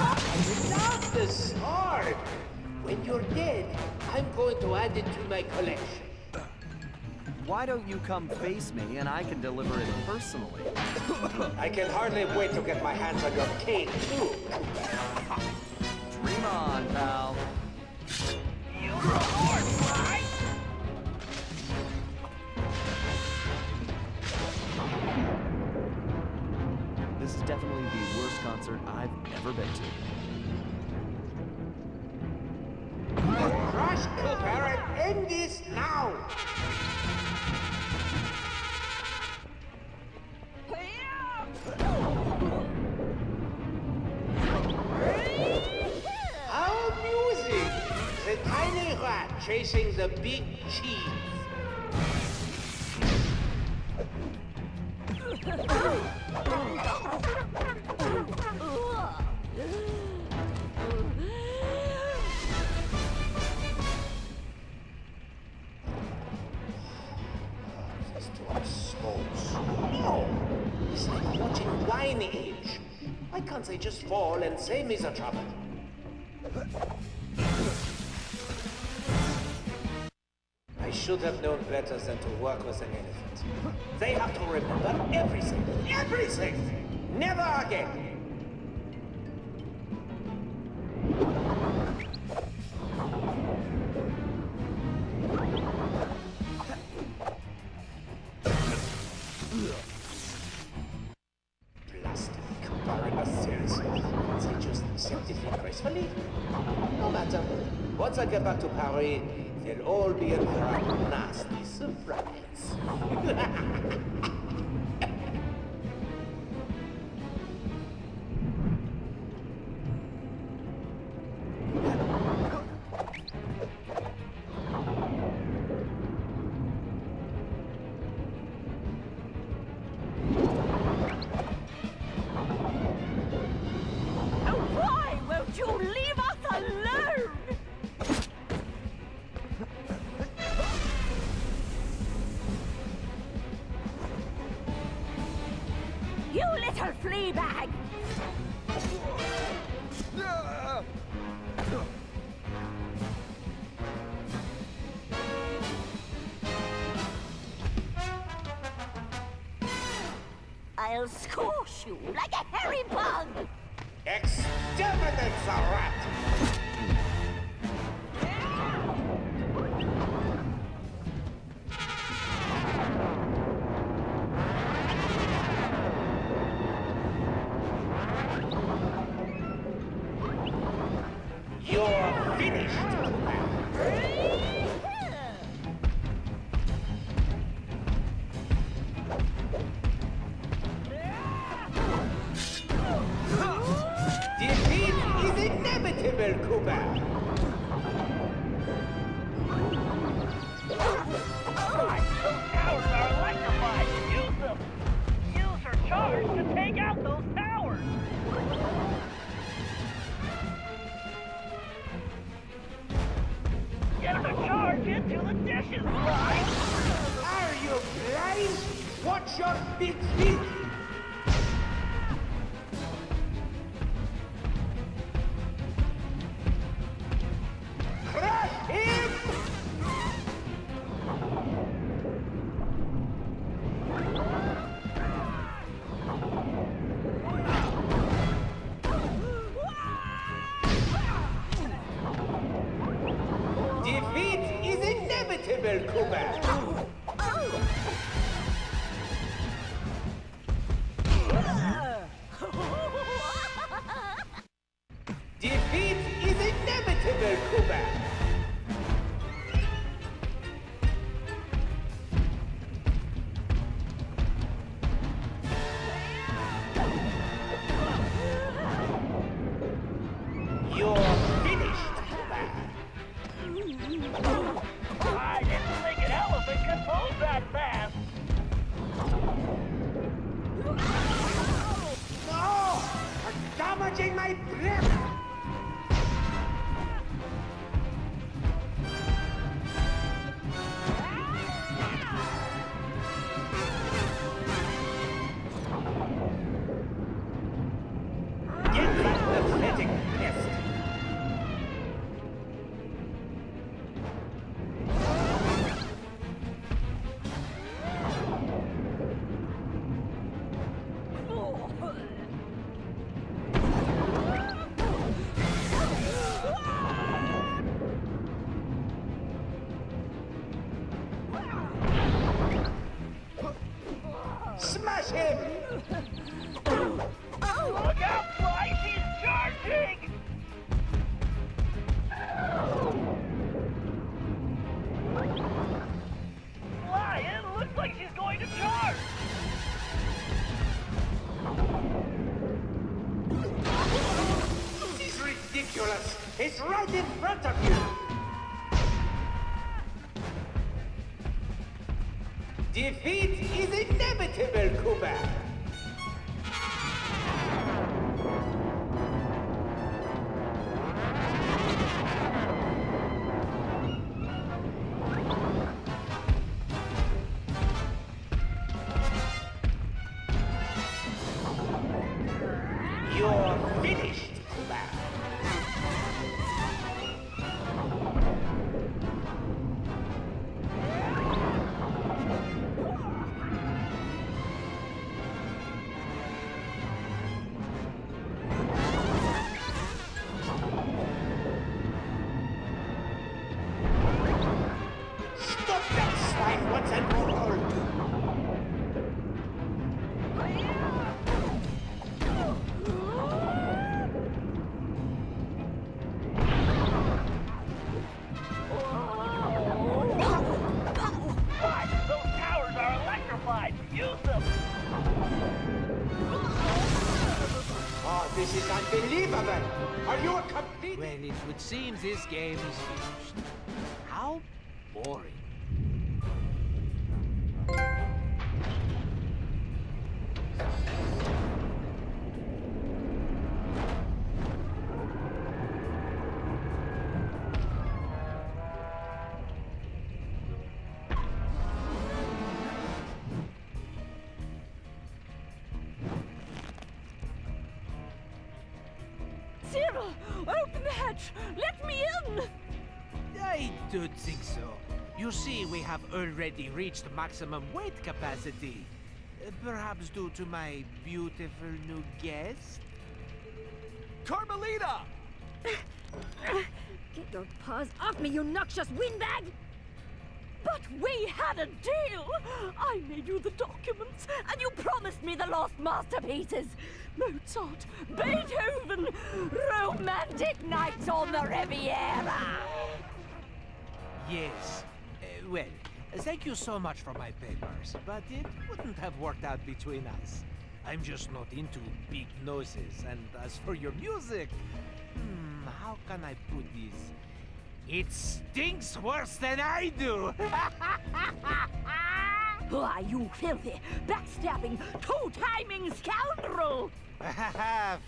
I love the sword. When you're dead, I'm going to add it to my collection. Why don't you come face me and I can deliver it personally? I can hardly wait to get my hands on your cane, too. Dream on, pal. You sword, right? This is definitely the worst concert I've ever been to. Crush Cooper and end this now! How amusing! The tiny rat chasing the big cheese. This door smokes. No! It's like watching wine age. Why can't they just fall and save me the trouble? I should have known better than to work with an elephant. They have to remember everything. Everything! Never again! Plastic paralysis. They just accept it gracefully? No matter. Once I get back to Paris, they'll all be in for a nasty surprise. Why won't you leave us alone? You little flea bag! I'll squash you like a hairy bug! Exterminate the rat! You're finished! Defeat is inevitable, Cooper! Those towers are electrified. Use them. Use her charge to take out those towers. Get the charge into the dishes, right? Are you blind? Watch your big feet! Crush him! Defeat is inevitable, Cooper! Defeat is inevitable, Cooper! You're finished, Cooper! I didn't think an elephant could move that fast. No! You're damaging my breath! Get that pathetic ridiculous! It's right in front of you! Defeat is inevitable, Cooper! You're finished, Cooper! Stop that swine once and for all! Why? Those towers are electrified! Use them! Oh, this is unbelievable! Are you a complete... Well, it would seem this game is finished. How boring. Cyril, open the hatch! Let me in! I don't think so. You see, we have already reached maximum weight capacity. Perhaps due to my beautiful new guest? Carmelita! Get your paws off me, you noxious windbag! But we had a deal! I made you the documents, and you promised me the lost masterpieces! Mozart, Beethoven, romantic nights on the Riviera! Yes. Well, thank you so much for my papers, but it wouldn't have worked out between us. I'm just not into big noses, and as for your music, how can I put this? It stinks worse than I do! Why, you filthy, backstabbing, two-timing scoundrel!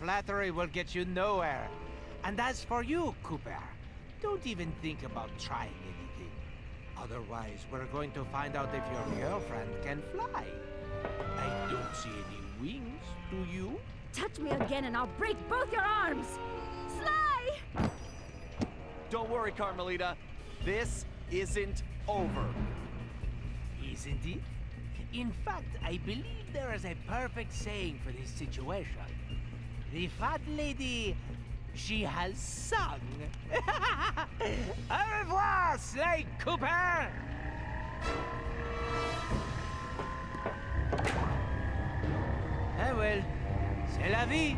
Flattery will get you nowhere. And as for you, Cooper, don't even think about trying anything. Otherwise, we're going to find out if your girlfriend can fly. I don't see any wings, do you? Touch me again and I'll break both your arms! Sly! Don't worry, Carmelita. This isn't over. Isn't it? In fact, I believe there is a perfect saying for this situation. The fat lady, she has sung. Au revoir, Slade Cooper! Ah well, c'est la vie.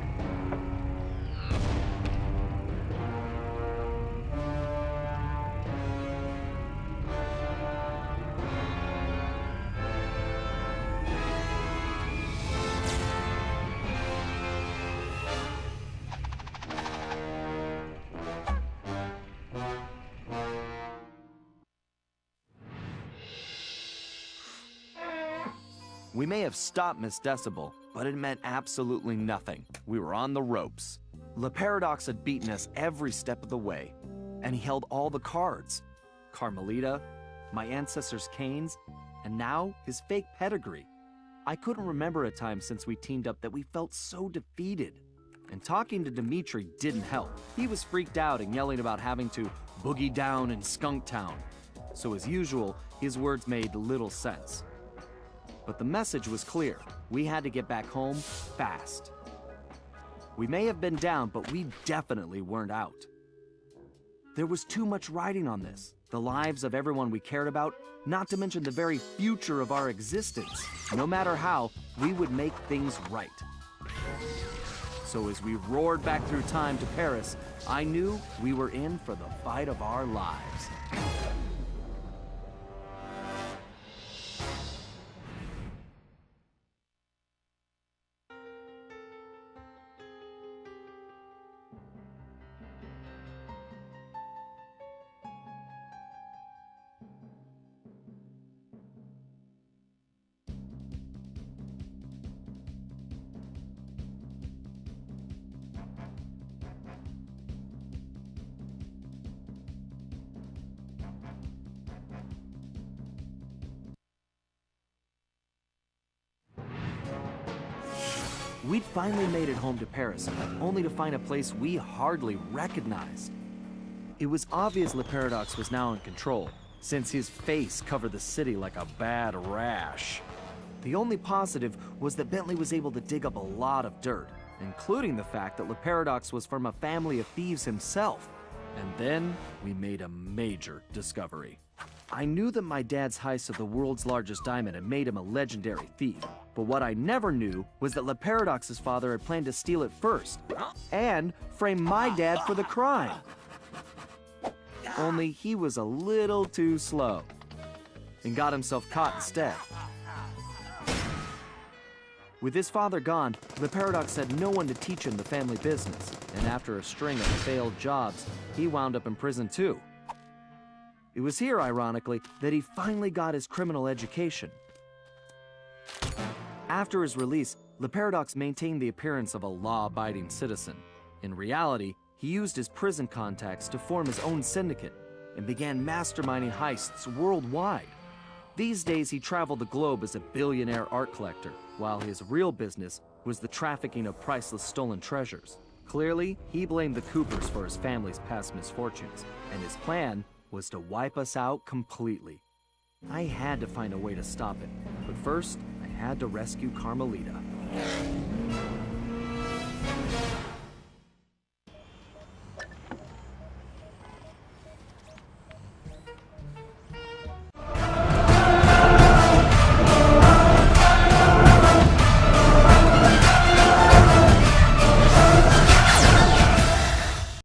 We may have stopped Miss Decibel, but it meant absolutely nothing. We were on the ropes. Le Paradox had beaten us every step of the way, and he held all the cards. Carmelita, my ancestors' canes, and now his fake pedigree. I couldn't remember a time since we teamed up that we felt so defeated. And talking to Dimitri didn't help. He was freaked out and yelling about having to boogie down in Skunk Town. So as usual, his words made little sense. But the message was clear. We had to get back home fast. We may have been down, but we definitely weren't out. There was too much riding on this. The lives of everyone we cared about, not to mention the very future of our existence. No matter how, we would make things right. So as we roared back through time to Paris, I knew we were in for the fight of our lives. We'd finally made it home to Paris, only to find a place we hardly recognized. It was obvious Le Paradox was now in control, since his face covered the city like a bad rash. The only positive was that Bentley was able to dig up a lot of dirt, including the fact that Le Paradox was from a family of thieves himself. And then we made a major discovery. I knew that my dad's heist of the world's largest diamond had made him a legendary thief, but what I never knew was that Le Paradox's father had planned to steal it first, and frame my dad for the crime. Only he was a little too slow, and got himself caught instead. With his father gone, Le Paradox had no one to teach him the family business, and after a string of failed jobs, he wound up in prison too. It was here, ironically, that he finally got his criminal education. After his release, Le Paradox maintained the appearance of a law-abiding citizen. In reality, he used his prison contacts to form his own syndicate and began masterminding heists worldwide. These days, he traveled the globe as a billionaire art collector, while his real business was the trafficking of priceless stolen treasures. Clearly, he blamed the Coopers for his family's past misfortunes, and his plan was to wipe us out completely. I had to find a way to stop it, but first, I had to rescue Carmelita.